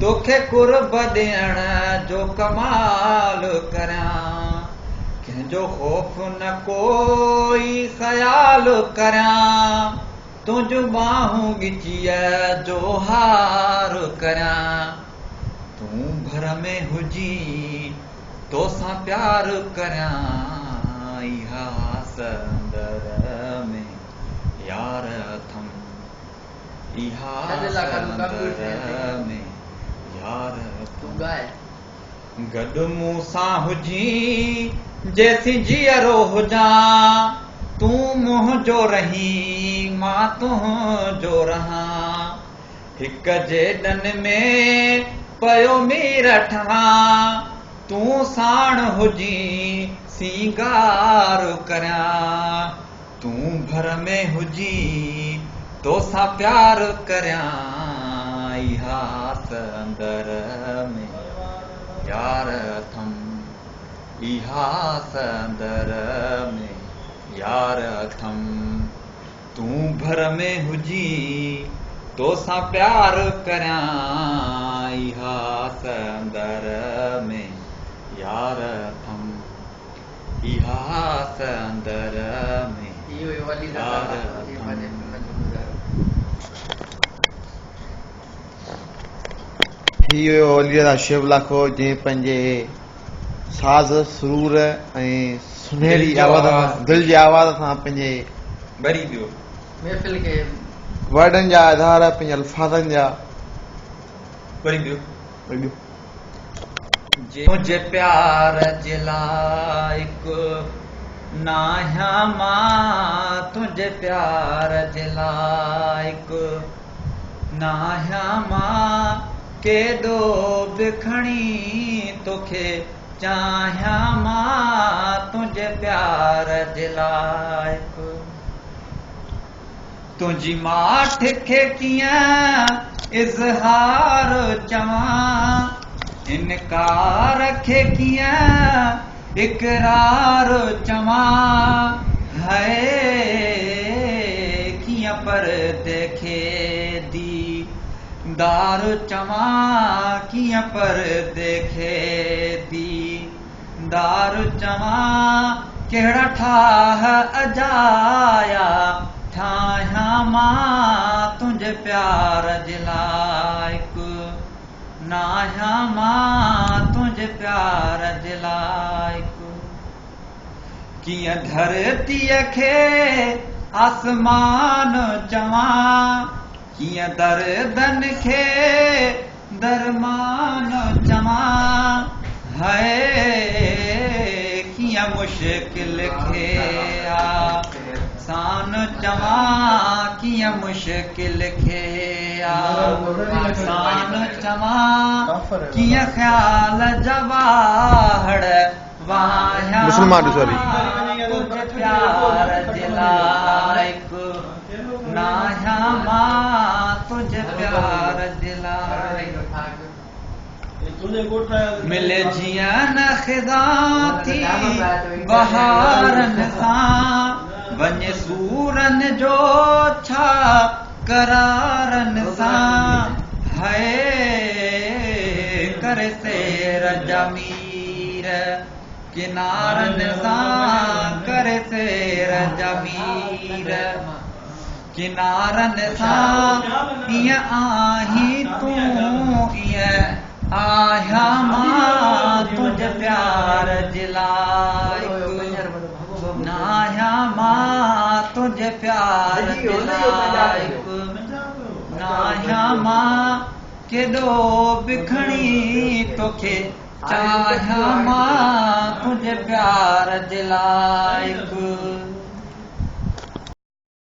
तोखे कुर्ब ॾियण जो कमाल करियां कंहिंजो ख़ौफ़ न कोई ख़याल करियां तुंहिंजूं ॿाहूं ॻिचीअ जो हार करियां तूं भर में हुजी तोसां प्यार करियां इहा संदर में यार अथम इहा संदर में यार अथम गॾु मूं सां हुजी जेसी जीअरो हुजां तूं मुंहिंजो रहीं मां तुंहिंजो रहां हिक जे ॾन में पयो मीर ठहां तूं साण हुजी सींगार करियां तूं भर में हुजी तोसां प्यार करियां इहा संदर में यार अथम इहा संदर में यार अथम तूं भर में हुजी तोसां प्यार करियां इहा संदर में यार अथम इहा संदर में यार अथम इहो वलीअ शेव लाखो जंहिं पंहिंजे साज़ सुरूर ऐं सुनहरी आवाज़ दिलि जी आवाज़ सां पंहिंजे भरी वियो महफ़िल खे वर्डनि जा आधार पंहिंजे अल्फाज़नि जा भरी वियो मुंहिंजे प्यार जे लाइक नाहियां मां तुंहिंजे प्यार जे लाइक नाहियां मां केॾो बि खणी तोखे चाहियां मां तुंहिंजे प्यार जे लाइक तुंहिंजी माठ खे कीअं इज़हार चवां इनकार खे कीअं इकरार चवां है कीअं पर्दे खे दीदार चवां कीअं पर्दे खे दीदार चवां कहिड़ा ठाह अजाया ठाहियां मां तुंहिंजे प्यार जे लाइक नाहियां मां तुंहिंजे प्यार जे लाइक कीअं धरतीअ खे आसमान चवां कीअं दर्दन खे दरमान चवां है कीअं मुश्किल खे आसान चवां कीअं मुश्किल खे आसान चवां कीअं ख़्याल जवाहड़ वाहियां तुंहिंजे प्यार जे लाइक नाहियां मां तुंहिंजे प्यार जे लाइक मिले जीअं न ख़िज़ा थी बहारनि सां वञे सूरनि जो छा करारनि सां है करे सेर जमीर किनारनि सां करे सेर जमीर किनारनि सां ईअं आहीं तूं ईअं आहियां मां तुंहिंजे प्यार जे लाइक नाहियां मां तुंहिंजे प्यार जे लाइक नाहियां मां केॾो बि खणी तोखे चाहियां मां तुंहिंजे प्यार जे लाइक